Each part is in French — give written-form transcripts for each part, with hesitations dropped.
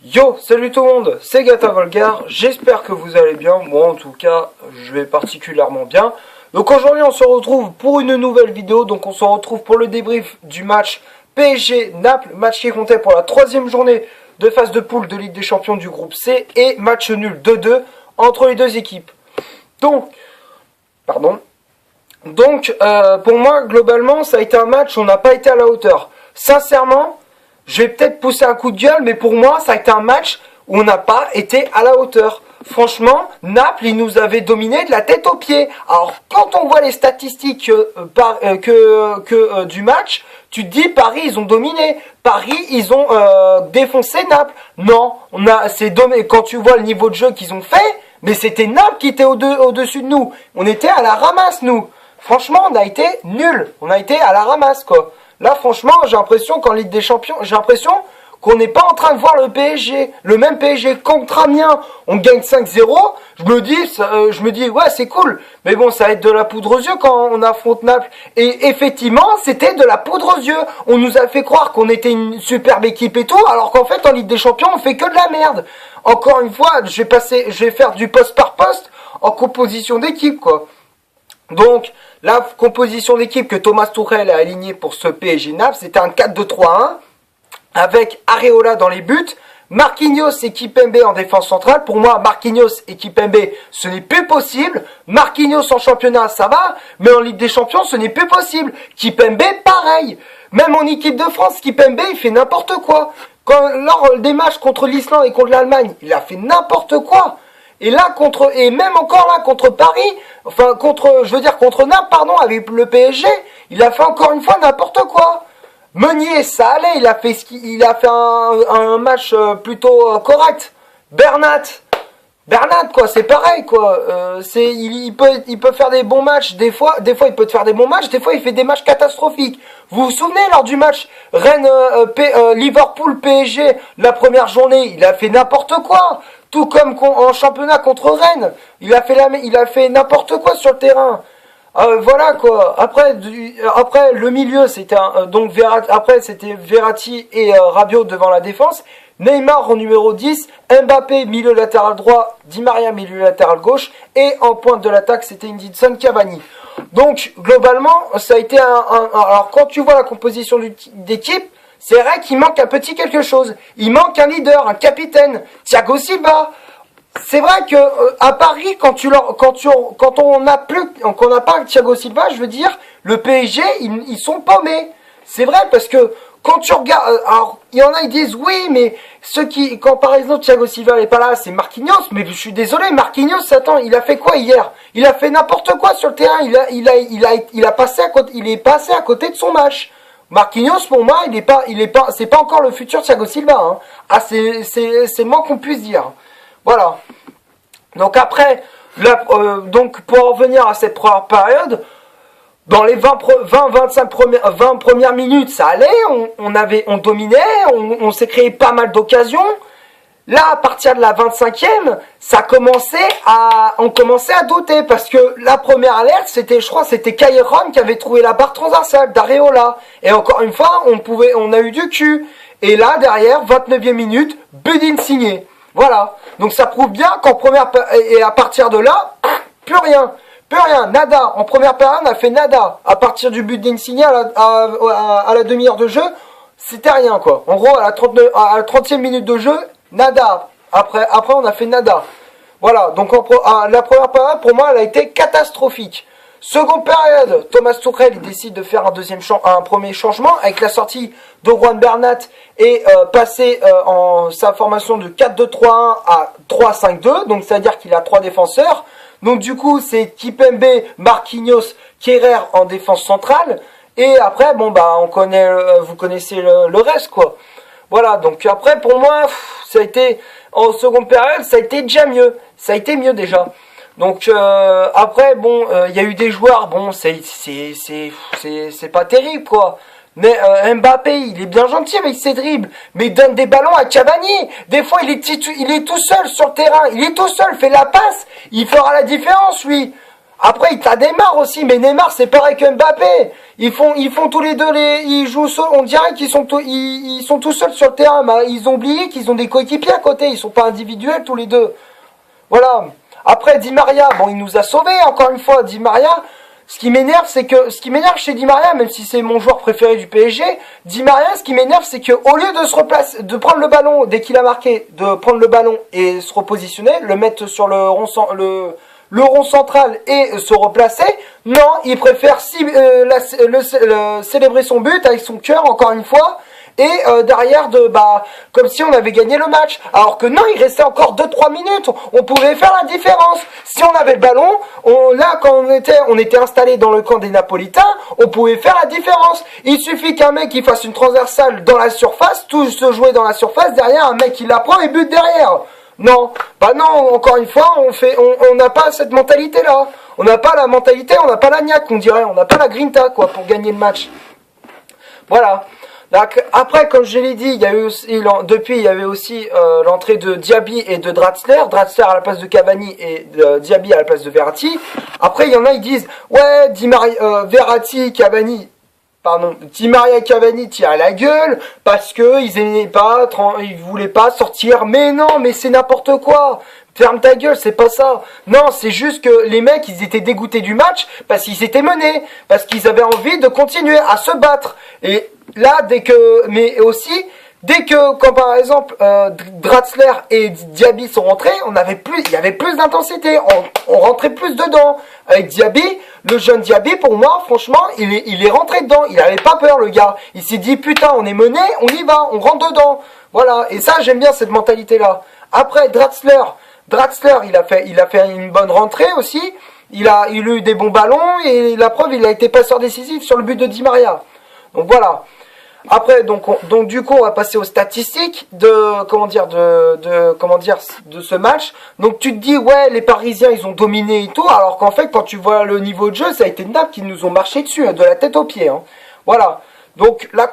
Yo, salut tout le monde, c'est Gata Volgar, j'espère que vous allez bien, moi en tout cas, je vais particulièrement bien. Donc aujourd'hui on se retrouve pour une nouvelle vidéo, donc on se retrouve pour le débrief du match PSG-Naples, match qui comptait pour la troisième journée de phase de poule de Ligue des Champions du groupe C et match nul 2-2 entre les deux équipes. Donc, pour moi, globalement, ça a été un match où on n'a pas été à la hauteur. Sincèrement, je vais peut-être pousser un coup de gueule, mais pour moi, ça a été un match où on n'a pas été à la hauteur. Franchement, Naples, ils nous avaient dominé de la tête aux pieds. Alors, quand on voit les statistiques du match, tu te dis, Paris, ils ont dominé. Paris, ils ont défoncé Naples. Non, quand tu vois le niveau de jeu qu'ils ont fait, mais c'était Naples qui était au-dessus de nous. On était à la ramasse, nous. Franchement, on a été nuls. On a été à la ramasse, quoi. Là, franchement, j'ai l'impression qu'en Ligue des Champions, j'ai l'impression qu'on n'est pas en train de voir le PSG. Le même PSG contre Amiens, on gagne 5-0. Je me dis, ouais, c'est cool. Mais bon, ça va être de la poudre aux yeux quand on affronte Naples. Et effectivement, c'était de la poudre aux yeux. On nous a fait croire qu'on était une superbe équipe et tout, alors qu'en fait, en Ligue des Champions, on fait que de la merde. Encore une fois, je vais faire du poste par poste en composition d'équipe, quoi. Donc, la composition d'équipe que Thomas Tuchel a alignée pour ce PSG Naples, c'était un 4-2-3-1 avec Areola dans les buts, Marquinhos et Kimpembe en défense centrale. Pour moi, Marquinhos et Kimpembe, ce n'est plus possible. Marquinhos en championnat, ça va, mais en Ligue des Champions, ce n'est plus possible. Kimpembe, pareil. Même en équipe de France, Kimpembe, il fait n'importe quoi. Lors des matchs contre l'Islande et contre l'Allemagne, il a fait n'importe quoi. Et là, même encore là, contre Paris, contre Naples, pardon, avec le PSG, il a fait encore une fois n'importe quoi. Meunier, ça allait, il a fait un match plutôt correct. Bernat, quoi, c'est pareil, quoi. Il peut faire des bons matchs, des fois il peut te faire des bons matchs, des fois il fait des matchs catastrophiques. Vous vous souvenez lors du match Liverpool PSG, la première journée, il a fait n'importe quoi. Tout comme en championnat contre Rennes, il a fait n'importe quoi sur le terrain. Voilà quoi. Après le milieu, c'était c'était Verratti et Rabiot devant la défense. Neymar en numéro 10, Mbappé milieu latéral droit, Di Maria milieu latéral gauche et en pointe de l'attaque, c'était Edinson Cavani. Donc globalement, ça a été alors quand tu vois la composition d'équipe, c'est vrai qu'il manque un petit quelque chose. Il manque un leader, un capitaine, Thiago Silva. C'est vrai que à Paris, quand on n'a pas Thiago Silva, je veux dire, le PSG, ils sont paumés. C'est vrai parce que quand tu regardes, alors il y en a ils disent oui, mais quand par exemple Thiago Silva n'est pas là, c'est Marquinhos. Mais je suis désolé, Marquinhos, attends, il a fait quoi hier? Il a fait n'importe quoi sur le terrain. Il est passé à côté de son match. Marquinhos, pour moi, c'est pas encore le futur Thiago Silva, hein. Ah, c'est le moins qu'on puisse dire. Voilà. Donc après, donc pour en revenir à cette première période, dans les 20 premières minutes, ça allait, on dominait, on s'est créé pas mal d'occasions. Là, à partir de la 25e, on commençait à douter parce que la première alerte, c'était Cailleron qui avait trouvé la barre transversale d'Areola. Et encore une fois, on a eu du cul. Et là, derrière, 29e minute, Budin signé. Voilà. Donc ça prouve bien et à partir de là, plus rien, nada. En première période, on a fait nada. À partir du but d'Insigne à la demi-heure de jeu, c'était rien, quoi. En gros, à la 30e minute de jeu, nada. Après, on a fait nada. Voilà. Donc, la première période, pour moi, elle a été catastrophique. Seconde période, Thomas Tuchel, il décide de faire un premier changement avec la sortie de Juan Bernat et passer en sa formation de 4-2-3-1 à 3-5-2. Donc, c'est-à-dire qu'il a 3 défenseurs. Donc, du coup, c'est Kimpembe, Marquinhos, Kehrer en défense centrale. Et après, vous connaissez le reste, quoi. Voilà, donc après, pour moi, ça a été, en seconde période, ça a été déjà mieux. Ça a été mieux déjà. Donc après, il y a eu des joueurs, c'est pas terrible, quoi. Mais Mbappé, il est bien gentil avec ses dribbles, mais il donne des ballons à Cavani. Des fois, il est tout seul sur le terrain. Il est tout seul, fait la passe. Il fera la différence, lui. Après, t'as Neymar aussi, mais Neymar, c'est pareil que Mbappé. Ils font tous les deux ils jouent seuls. On dirait qu'ils sont ils sont tout seuls sur le terrain. Mais ils ont oublié qu'ils ont des coéquipiers à côté. Ils sont pas individuels tous les deux. Voilà. Après, Di Maria, bon, il nous a sauvés, encore une fois. Di Maria, ce qui m'énerve chez Di Maria, même si c'est mon joueur préféré du PSG, Di Maria, ce qui m'énerve, c'est que au lieu de se replacer, de prendre le ballon dès qu'il a marqué, de prendre le ballon et se repositionner, le mettre sur le rond central et se replacer, non, il préfère célébrer son but avec son cœur, encore une fois, et derrière comme si on avait gagné le match. Alors que non, il restait encore 2-3 minutes, on pouvait faire la différence. Si on avait le ballon, quand on était installé dans le camp des Napolitains, on pouvait faire la différence. Il suffit qu'un mec il fasse une transversale dans la surface, tout se jouer dans la surface, derrière un mec il la prend et bute derrière. Non, bah non, encore une fois, on n'a pas cette mentalité-là. On n'a pas la mentalité, on n'a pas la niaque, on dirait, on n'a pas la grinta, quoi, pour gagner le match. Voilà. Donc, après, comme je l'ai dit, il y a eu aussi, depuis, il y avait aussi l'entrée de Diaby et de Draxler. Draxler à la place de Cavani et Diaby à la place de Verratti. Après, il y en a, ils disent, ouais, Verratti, Cavani. Pardon, Di Maria et Cavani tirent à la gueule parce que ils voulaient pas sortir. Mais non, mais c'est n'importe quoi. Ferme ta gueule, c'est pas ça. Non, c'est juste que les mecs, ils étaient dégoûtés du match parce qu'ils étaient menés, parce qu'ils avaient envie de continuer à se battre. Et là, dès que, quand par exemple Draxler et Diaby sont rentrés, il y avait plus d'intensité, on rentrait plus dedans. Avec Diaby, le jeune Diaby, pour moi, franchement, il est rentré dedans. Il avait pas peur, le gars. Il s'est dit, putain, on est mené, on y va, on rentre dedans. Voilà. Et ça, j'aime bien cette mentalité-là. Après, Draxler, il a fait une bonne rentrée aussi. Il a eu des bons ballons et la preuve, il a été passeur décisif sur le but de Di Maria. Donc voilà. Après, donc du coup, on va passer aux statistiques de ce match. Donc tu te dis, ouais, les Parisiens, ils ont dominé et tout, alors qu'en fait, quand tu vois le niveau de jeu, ça a été Naples qui nous ont marché dessus, de la tête aux pieds. Hein. Voilà. Donc la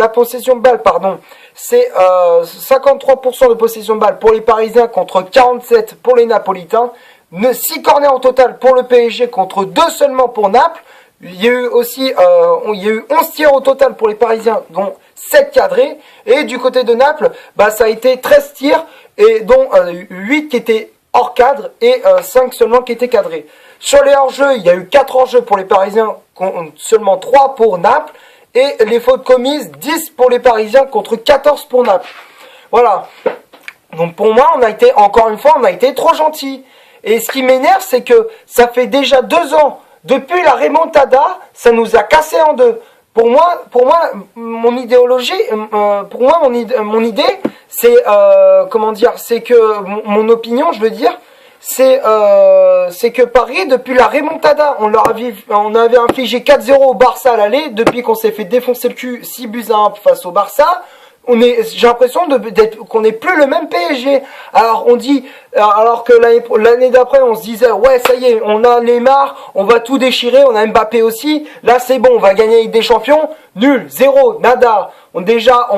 possession de balle, pardon, c'est 53% de possession de balle pour les Parisiens contre 47 pour les Napolitains. 6 corners au total pour le PSG contre 2 seulement pour Naples. Il y a eu aussi 11 tirs au total pour les Parisiens, dont 7 cadrés. Et du côté de Naples, ça a été 13 tirs, et dont 8 qui étaient hors cadre et 5 seulement qui étaient cadrés. Sur les hors-jeux, il y a eu 4 hors-jeux pour les Parisiens, seulement 3 pour Naples. Et les fautes commises, 10 pour les Parisiens contre 14 pour Naples. Voilà. Donc pour moi, encore une fois, on a été trop gentils. Et ce qui m'énerve, c'est que ça fait déjà 2 ans. Depuis la remontada, ça nous a cassé en deux. Pour moi, mon idéologie, mon idée, c'est c'est que mon opinion, je veux dire, c'est que Paris, depuis la remontada, on avait infligé 4-0 au Barça à l'aller, depuis qu'on s'est fait défoncer le cul 6-1 face au Barça. J'ai l'impression qu'on n'est plus le même PSG. Alors alors que l'année d'après on se disait ouais ça y est, on a Neymar, on va tout déchirer, on a Mbappé aussi. Là c'est bon, on va gagner avec des champions. Nul, zéro, nada. On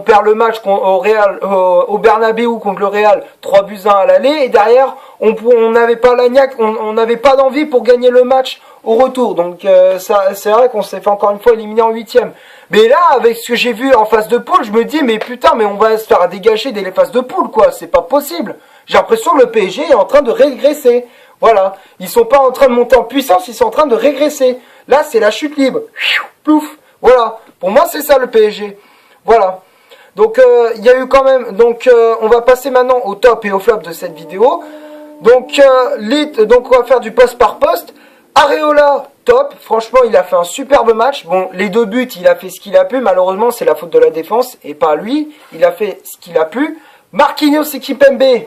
perd le match au Bernabéu contre le Real, 3-1 à l'aller, et derrière on n'avait pas la niaque, on n'avait pas d'envie pour gagner le match au retour. Donc c'est vrai qu'on s'est fait encore une fois éliminer en 8e. Mais là, avec ce que j'ai vu en phase de poule, je me dis, mais putain, mais on va se faire dégager dès les phases de poule, quoi. C'est pas possible. J'ai l'impression que le PSG est en train de régresser. Voilà. Ils sont pas en train de monter en puissance, ils sont en train de régresser. Là, c'est la chute libre. Plouf. Voilà. Pour moi, c'est ça le PSG. Voilà. Donc, il y a eu quand même... Donc, on va passer maintenant au top et au flop de cette vidéo. Donc, on va faire du poste par poste. Areola, top, franchement il a fait un superbe match. Bon, les 2 buts, il a fait ce qu'il a pu, malheureusement c'est la faute de la défense et pas lui, il a fait ce qu'il a pu. Marquinhos et Kimpembe,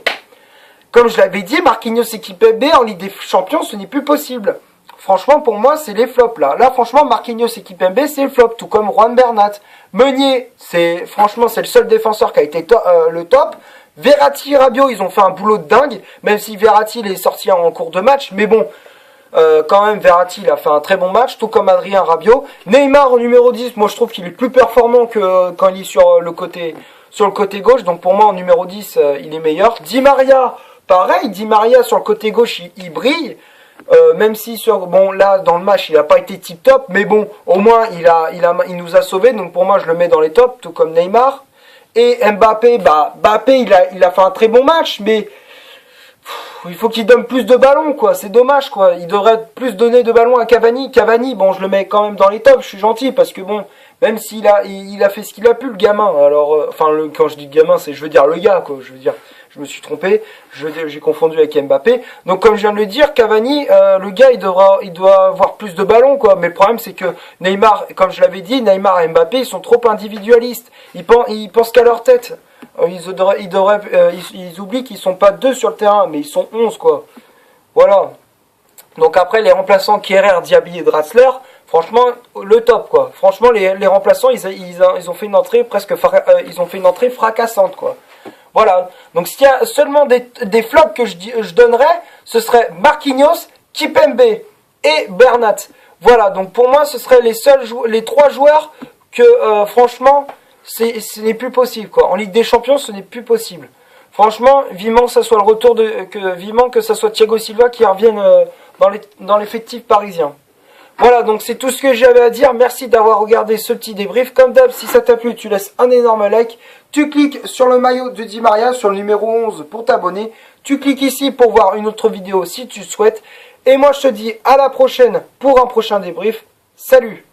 comme je l'avais dit, Marquinhos et Kimpembe en Ligue des Champions, ce n'est plus possible. Franchement pour moi c'est les flops là. Là franchement Marquinhos et Kimpembe c'est le flop, tout comme Juan Bernat. Meunier, c'est le seul défenseur qui a été le top. Verratti et Rabiot, ils ont fait un boulot de dingue, même si Verratti il est sorti en cours de match, mais bon... quand même Verratti il a fait un très bon match, tout comme Adrien Rabiot. Neymar au numéro 10, moi je trouve qu'il est plus performant que quand il est sur le côté gauche, donc pour moi en numéro 10 il est meilleur. Di Maria, pareil, Di Maria sur le côté gauche il brille. Même si bon là dans le match il a pas été tip top, mais bon au moins il nous a sauvés, donc pour moi je le mets dans les tops, tout comme Neymar. Et Mbappé, Mbappé il a fait un très bon match, mais il faut qu'il donne plus de ballons quoi, c'est dommage quoi. Il devrait plus donner de ballons à Cavani. Cavani, bon je le mets quand même dans les tops, je suis gentil parce que bon, même s'il il a fait ce qu'il a pu le gamin. Alors quand je dis gamin, je veux dire le gars quoi, je me suis trompé, j'ai confondu avec Mbappé. Donc comme je viens de le dire, Cavani, le gars il doit avoir plus de ballons quoi. Mais le problème c'est que Neymar, comme je l'avais dit, Neymar et Mbappé ils sont trop individualistes. Ils pensent qu'à leur tête. Ils oublient qu'ils sont pas 2 sur le terrain, mais ils sont 11 quoi. Voilà. Donc après les remplaçants Kehrer, Diaby et Draxler, franchement le top quoi. Franchement les remplaçants ils ont fait une entrée ils ont fait une entrée fracassante quoi. Voilà. Donc s'il y a seulement des flops que je donnerais, ce serait Marquinhos, Kipembe et Bernat. Voilà. Donc pour moi ce seraient les 3 joueurs que franchement ce n'est plus possible quoi. En Ligue des Champions ce n'est plus possible. Franchement vivement que ça soit le retour vivement que ça soit Thiago Silva qui revienne dans l'effectif parisien. Voilà, donc c'est tout ce que j'avais à dire. Merci d'avoir regardé ce petit débrief. Comme d'hab, si ça t'a plu, tu laisses un énorme like. Tu cliques sur le maillot de Di Maria, sur le numéro 11 pour t'abonner. Tu cliques ici pour voir une autre vidéo si tu souhaites. Et moi, je te dis à la prochaine pour un prochain débrief. Salut!